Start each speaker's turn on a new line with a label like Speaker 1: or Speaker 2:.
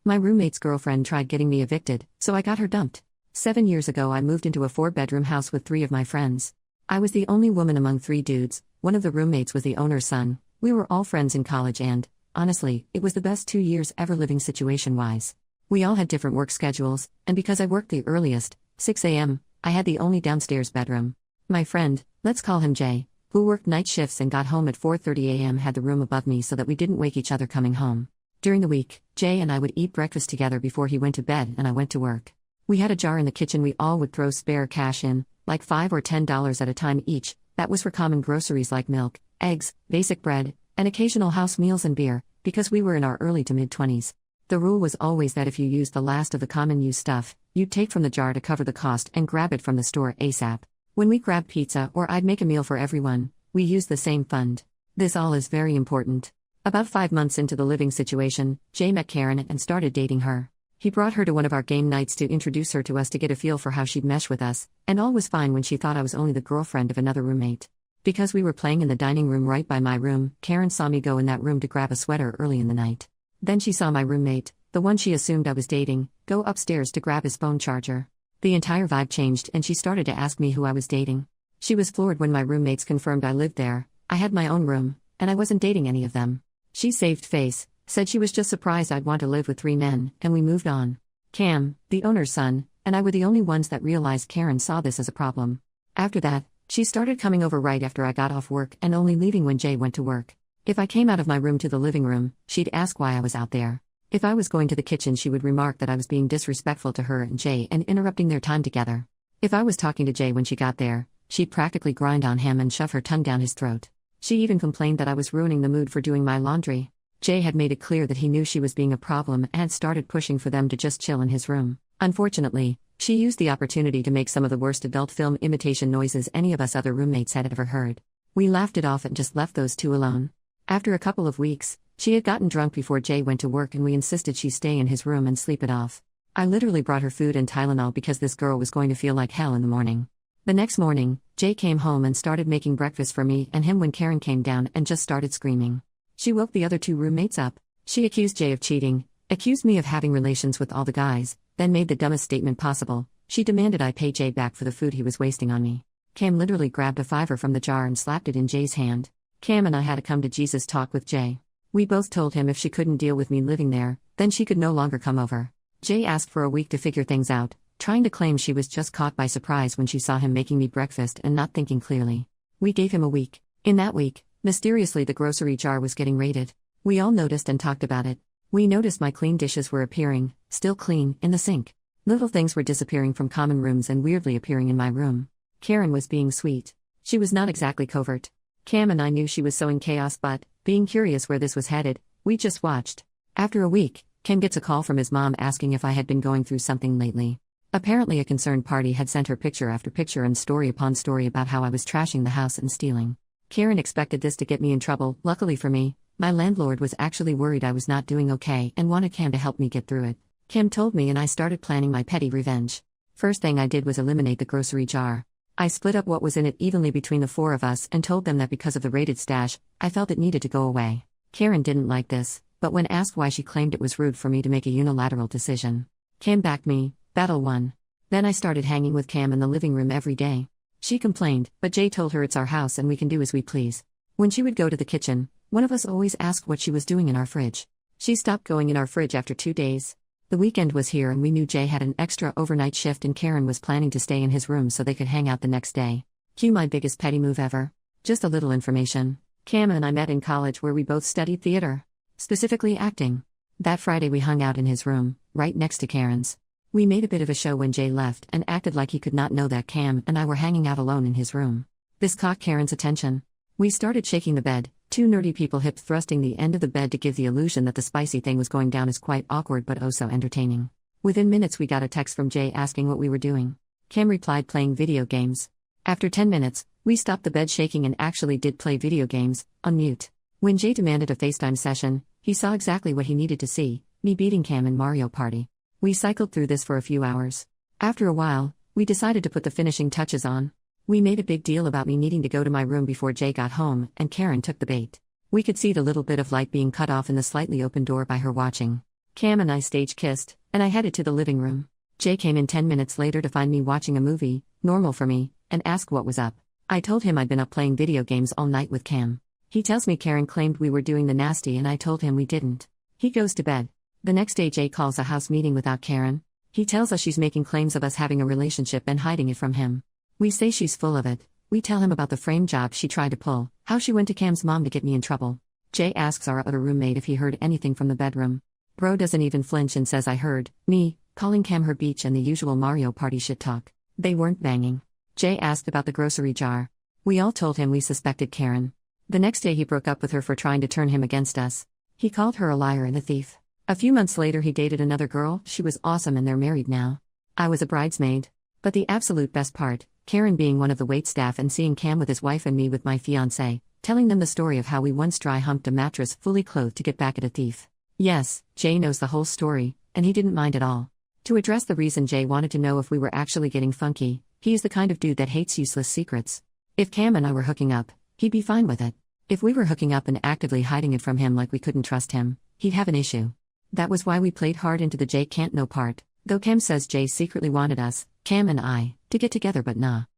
Speaker 1: My roommate's girlfriend tried getting me evicted, so I got her dumped. 7 years ago, I moved into a 4-bedroom house with 3 of my friends. I was the only woman among 3 dudes. One of the roommates was the owner's son. We were all friends in college and, honestly, it was the best 2 years ever living situation-wise. We all had different work schedules, and because I worked the earliest, 6 a.m., I had the only downstairs bedroom. My friend, let's call him Jay, who worked night shifts and got home at 4:30 a.m., had the room above me so that we didn't wake each other coming home. During the week, Jay and I would eat breakfast together before he went to bed and I went to work. We had a jar in the kitchen we all would throw spare cash in, like $5 or $10 at a time each. That was for common groceries like milk, eggs, basic bread, and occasional house meals and beer, because we were in our early to mid-20s. The rule was always that if you used the last of the common use stuff, you'd take from the jar to cover the cost and grab it from the store ASAP. When we grabbed pizza or I'd make a meal for everyone, we used the same fund. This all is very important. About 5 months into the living situation, Jay met Karen and started dating her. He brought her to one of our game nights to introduce her to us to get a feel for how she'd mesh with us, and all was fine when she thought I was only the girlfriend of another roommate. Because we were playing in the dining room right by my room, Karen saw me go in that room to grab a sweater early in the night. Then she saw my roommate, the one she assumed I was dating, go upstairs to grab his phone charger. The entire vibe changed and she started to ask me who I was dating. She was floored when my roommates confirmed I lived there. I had my own room, and I wasn't dating any of them. She saved face, said she was just surprised I'd want to live with 3 men, and we moved on. Cam, the owner's son, and I were the only ones that realized Karen saw this as a problem. After that, she started coming over right after I got off work and only leaving when Jay went to work. If I came out of my room to the living room, she'd ask why I was out there. If I was going to the kitchen, she would remark that I was being disrespectful to her and Jay and interrupting their time together. If I was talking to Jay when she got there, she'd practically grind on him and shove her tongue down his throat. She even complained that I was ruining the mood for doing my laundry. Jay had made it clear that he knew she was being a problem and had started pushing for them to just chill in his room. Unfortunately, she used the opportunity to make some of the worst adult film imitation noises any of us other roommates had ever heard. We laughed it off and just left those 2 alone. After a couple of weeks, she had gotten drunk before Jay went to work and we insisted she stay in his room and sleep it off. I literally brought her food and Tylenol because this girl was going to feel like hell in the morning. The next morning, Jay came home and started making breakfast for me and him when Karen came down and just started screaming. She woke the other 2 roommates up. She accused Jay of cheating, accused me of having relations with all the guys, then made the dumbest statement possible. She demanded I pay Jay back for the food he was wasting on me. Cam literally grabbed a $5 from the jar and slapped it in Jay's hand. Cam and I had a come to Jesus talk with Jay. We both told him if she couldn't deal with me living there, then she could no longer come over. Jay asked for a week to figure things out, trying to claim she was just caught by surprise when she saw him making me breakfast and not thinking clearly. We gave him a week. In that week, mysteriously the grocery jar was getting raided. We all noticed and talked about it. We noticed my clean dishes were appearing, still clean, in the sink. Little things were disappearing from common rooms and weirdly appearing in my room. Karen was being sweet. She was not exactly covert. Cam and I knew she was sowing chaos but, being curious where this was headed, we just watched. After a week, Cam gets a call from his mom asking if I had been going through something lately. Apparently a concerned party had sent her picture after picture and story upon story about how I was trashing the house and stealing. Karen expected this to get me in trouble. Luckily for me, my landlord was actually worried I was not doing okay and wanted Cam to help me get through it. Cam told me and I started planning my petty revenge. First thing I did was eliminate the grocery jar. I split up what was in it evenly between the 4 of us and told them that because of the raided stash, I felt it needed to go away. Karen didn't like this, but when asked why, she claimed it was rude for me to make a unilateral decision. Cam backed me. Battle won. Then I started hanging with Cam in the living room every day. She complained, but Jay told her it's our house and we can do as we please. When she would go to the kitchen, one of us always asked what she was doing in our fridge. She stopped going in our fridge after 2 days. The weekend was here and we knew Jay had an extra overnight shift and Karen was planning to stay in his room so they could hang out the next day. Cue my biggest petty move ever. Just a little information. Cam and I met in college where we both studied theater. Specifically acting. That Friday we hung out in his room, right next to Karen's. We made a bit of a show when Jay left and acted like he could not know that Cam and I were hanging out alone in his room. This caught Karen's attention. We started shaking the bed. 2 nerdy people hip thrusting the end of the bed to give the illusion that the spicy thing was going down is quite awkward but oh so entertaining. Within minutes we got a text from Jay asking what we were doing. Cam replied playing video games. After 10 minutes, we stopped the bed shaking and actually did play video games, on mute. When Jay demanded a FaceTime session, he saw exactly what he needed to see, me beating Cam in Mario Party. We cycled through this for a few hours. After a while, we decided to put the finishing touches on. We made a big deal about me needing to go to my room before Jay got home, and Karen took the bait. We could see the little bit of light being cut off in the slightly open door by her watching. Cam and I stage kissed, and I headed to the living room. Jay came in 10 minutes later to find me watching a movie, normal for me, and asked what was up. I told him I'd been up playing video games all night with Cam. He tells me Karen claimed we were doing the nasty and I told him we didn't. He goes to bed. The next day Jay calls a house meeting without Karen. He tells us she's making claims of us having a relationship and hiding it from him. We say she's full of it. We tell him about the frame job she tried to pull, how she went to Cam's mom to get me in trouble. Jay asks our other roommate if he heard anything from the bedroom. Bro doesn't even flinch and says I heard, me, calling Cam her beach and the usual Mario Party shit talk. They weren't banging. Jay asked about the grocery jar. We all told him we suspected Karen. The next day he broke up with her for trying to turn him against us. He called her a liar and a thief. A few months later he dated another girl, she was awesome and they're married now. I was a bridesmaid. But the absolute best part, Karen being one of the waitstaff and seeing Cam with his wife and me with my fiancé, telling them the story of how we once dry humped a mattress fully clothed to get back at a thief. Yes, Jay knows the whole story, and he didn't mind at all. To address the reason Jay wanted to know if we were actually getting funky, he is the kind of dude that hates useless secrets. If Cam and I were hooking up, he'd be fine with it. If we were hooking up and actively hiding it from him like we couldn't trust him, he'd have an issue. That was why we played hard into the Jay can't know part, though Cam says Jay secretly wanted us, Cam and I, to get together but nah.